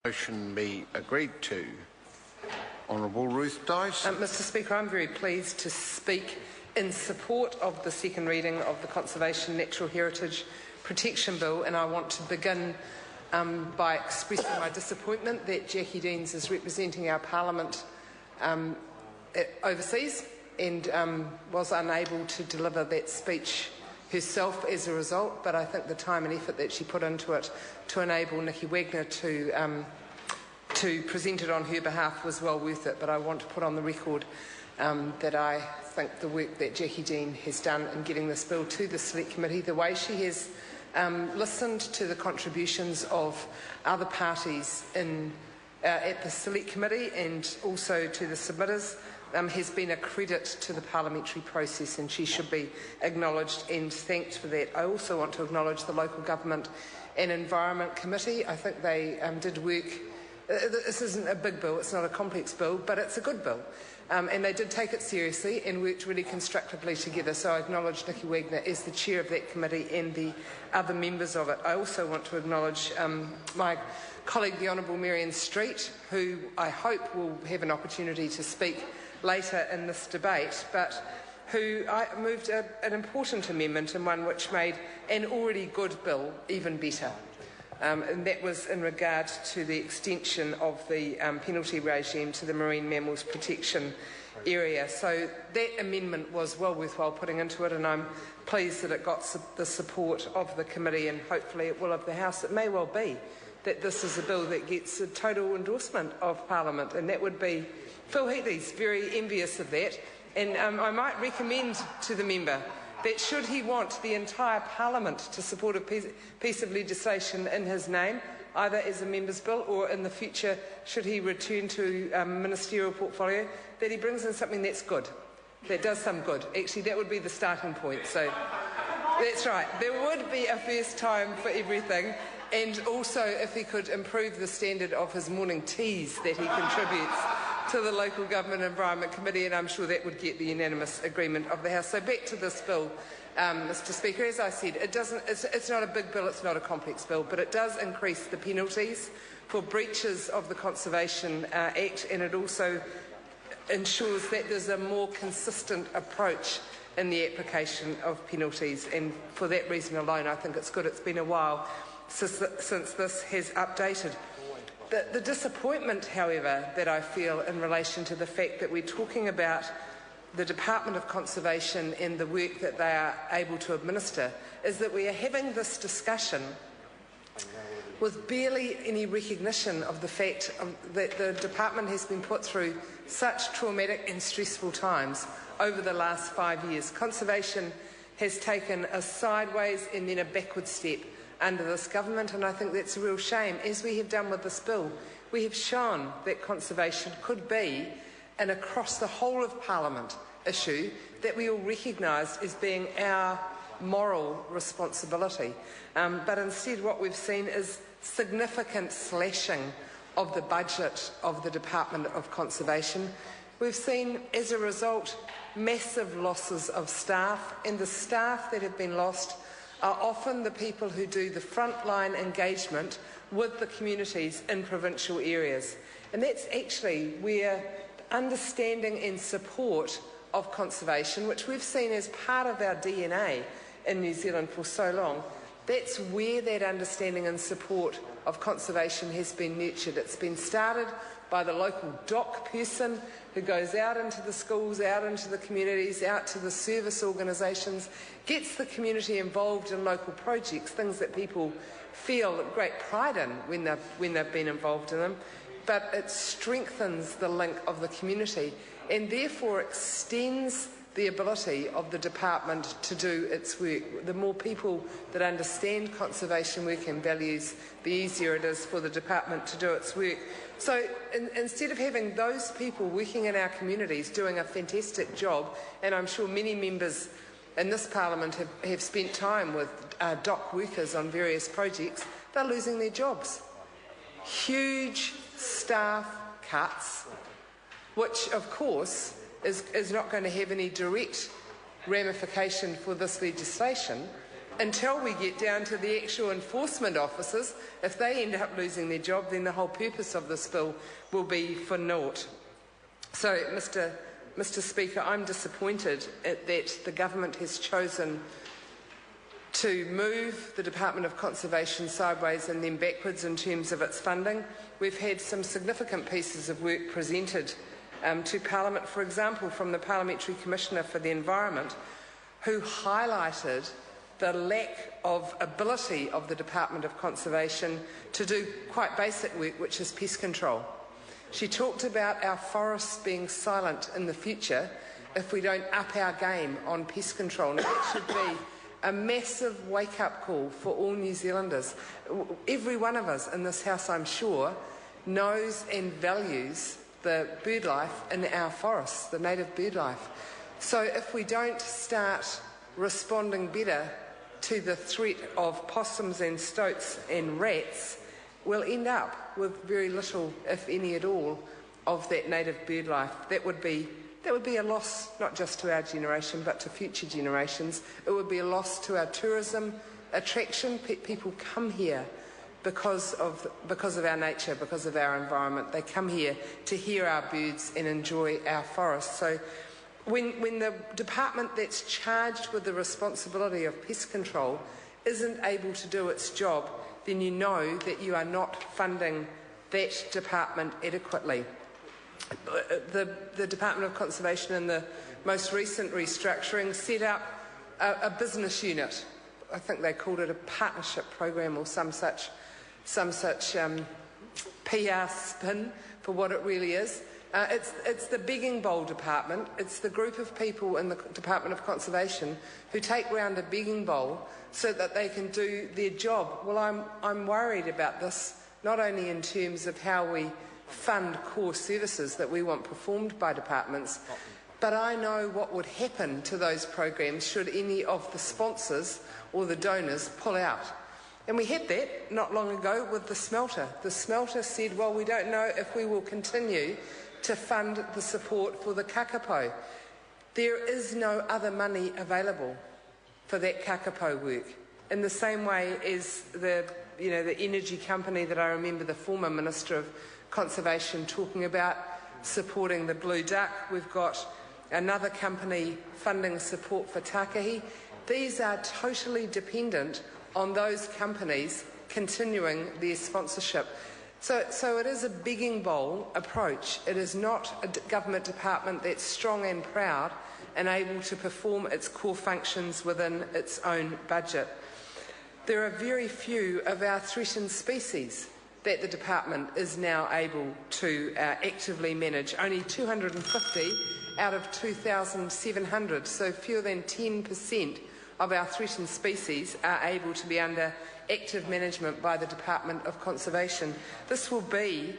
Motion be agreed to. Honourable Ruth Dice. Mr Speaker, I'm very pleased to speak in support of the second reading of the Conservation Natural Heritage Protection Bill, and I want to begin by expressing my disappointment that Jackie Deans is representing our Parliament overseas and was unable to deliver that speech herself as a result, but I think the time and effort that she put into it to enable Nikki Wagner to present it on her behalf was well worth it. But I want to put on the record that I think the work that Jackie Dean has done in getting this bill to the Select Committee, the way she has listened to the contributions of other parties at the Select Committee and also to the submitters, has been a credit to the parliamentary process, and she should be acknowledged and thanked for that. I also want to acknowledge the Local Government and Environment Committee. I think they did work. This isn't a big bill, it's not a complex bill, but it's a good bill. And they did take it seriously and worked really constructively together. So I acknowledge Nikki Wagner as the chair of that committee and the other members of it. I also want to acknowledge my colleague, the Honourable Marion Street, who I hope will have an opportunity to speak later in this debate, but who moved an important amendment and one which made an already good bill even better. And that was in regard to the extension of the penalty regime to the marine mammals protection area. So that amendment was well worthwhile putting into it, and I'm pleased that it got the support of the committee, and hopefully it will of the House. It may well be that this is a bill that gets a total endorsement of Parliament, and that would be Phil Heatley's very envious of that. And I might recommend to the member that should he want the entire Parliament to support a piece of legislation in his name, either as a member's bill or in the future, should he return to ministerial portfolio, that he brings in something that's good, that does some good. Actually, that would be the starting point. So that's right. There would be a first time for everything. And also, if he could improve the standard of his morning teas that he contributes to the Local Government Environment Committee, and I'm sure that would get the unanimous agreement of the House. So back to this bill, Mr Speaker. As I said, it's not a big bill, it's not a complex bill, but it does increase the penalties for breaches of the Conservation Act, and it also ensures that there's a more consistent approach in the application of penalties, and for that reason alone I think it's good. It's been a while since this has updated. The disappointment, however, that I feel in relation to the fact that we're talking about the Department of Conservation and the work that they are able to administer is that we are having this discussion with barely any recognition of the fact that the department has been put through such traumatic and stressful times over the last 5 years. Conservation has taken a sideways and then a backward step under this government, and I think that's a real shame. As we have done with this bill, we have shown that conservation could be an across the whole of Parliament issue that we all recognise as being our moral responsibility. But instead what we've seen is significant slashing of the budget of the Department of Conservation. We've seen, as a result, massive losses of staff, and the staff that have been lost are often the people who do the frontline engagement with the communities in provincial areas. And that's actually where understanding and support of conservation, which we've seen as part of our DNA in New Zealand for so long, that's where that understanding and support of conservation has been nurtured. It's been started by the local doc person who goes out into the schools, out into the communities, out to the service organisations, gets the community involved in local projects, things that people feel great pride in when they've been involved in them, but it strengthens the link of the community and therefore extends the ability of the department to do its work. The more people that understand conservation work and values, the easier it is for the department to do its work. So instead of having those people working in our communities doing a fantastic job, and I'm sure many members in this Parliament have spent time with dock workers on various projects, they're losing their jobs. Huge staff cuts, which of course is not going to have any direct ramification for this legislation, until we get down to the actual enforcement officers. If they end up losing their job, then the whole purpose of this bill will be for naught. So, Mr. Speaker, I'm disappointed that the government has chosen to move the Department of Conservation sideways and then backwards in terms of its funding. We've had some significant pieces of work presented to Parliament, for example, from the Parliamentary Commissioner for the Environment, who highlighted the lack of ability of the Department of Conservation to do quite basic work, which is pest control. She talked about our forests being silent in the future if we don't up our game on pest control. And that should be a massive wake-up call for all New Zealanders. Every one of us in this House, I'm sure, knows and values the bird life in our forests, the native bird life. So if we don't start responding better to the threat of possums and stoats and rats, we'll end up with very little, if any at all, of that native bird life. That would be a loss not just to our generation but to future generations. It would be a loss to our tourism attraction. People come here because of our nature, because of our environment. They come here to hear our birds and enjoy our forests. So when the department that's charged with the responsibility of pest control isn't able to do its job, then you know that you are not funding that department adequately. The Department of Conservation in the most recent restructuring set up a business unit. I think they called it a partnership program or some such PR spin for what it really is. It's the begging bowl department. It's the group of people in the Department of Conservation who take round a begging bowl so that they can do their job. Well, I'm worried about this, not only in terms of how we fund core services that we want performed by departments, but I know what would happen to those programs should any of the sponsors or the donors pull out. And we had that not long ago with the smelter. The smelter said, well, we don't know if we will continue to fund the support for the kakapo. There is no other money available for that kakapo work. In the same way as the energy company that I remember the former Minister of Conservation talking about supporting the blue duck. We've got another company funding support for takahi. These are totally dependent on those companies continuing their sponsorship. So it is a begging bowl approach. It is not a government department that's strong and proud and able to perform its core functions within its own budget. There are very few of our threatened species that the department is now able to actively manage. Only 250 out of 2,700, so fewer than 10% of our threatened species are able to be under active management by the Department of Conservation. This will be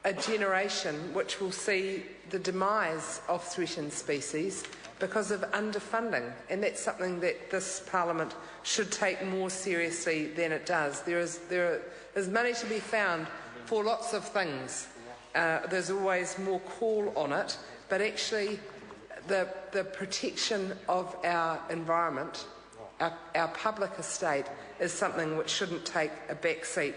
a generation which will see the demise of threatened species because of underfunding, and that's something that this Parliament should take more seriously than it does. There is money to be found for lots of things. There's always more call on it, but actually the protection of our environment, our public estate, is something which shouldn't take a back seat.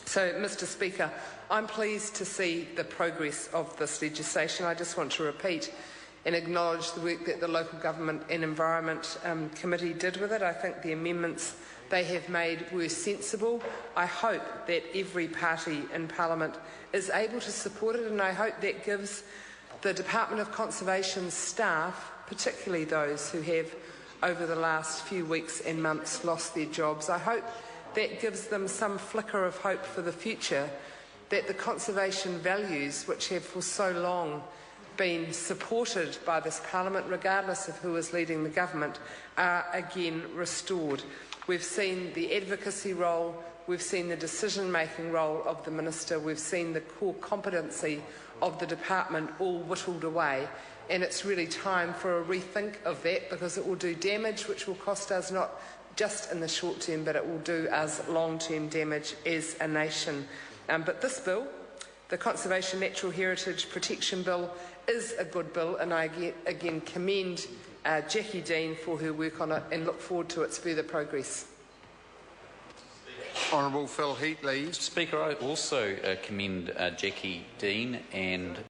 So, Mr. Speaker, I'm pleased to see the progress of this legislation. I just want to repeat and acknowledge the work that the Local Government and Environment Committee did with it. I think the amendments they have made were sensible. I hope that every party in Parliament is able to support it, and I hope that gives the Department of Conservation staff, particularly those who have over the last few weeks and months lost their jobs, I hope that gives them some flicker of hope for the future, that the conservation values which have for so long been supported by this Parliament, regardless of who is leading the government, are again restored. We've seen the advocacy role, we've seen the decision-making role of the Minister, we've seen the core competency of the department all whittled away, and it's really time for a rethink of that, because it will do damage which will cost us not just in the short term, but it will do us long-term damage as a nation. But this bill, the Conservation Natural Heritage Protection Bill, is a good bill, and I again commend Jackie Dean for her work on it and look forward to its further progress. Honourable Phil Heatley. Speaker, I also commend Jackie Dean and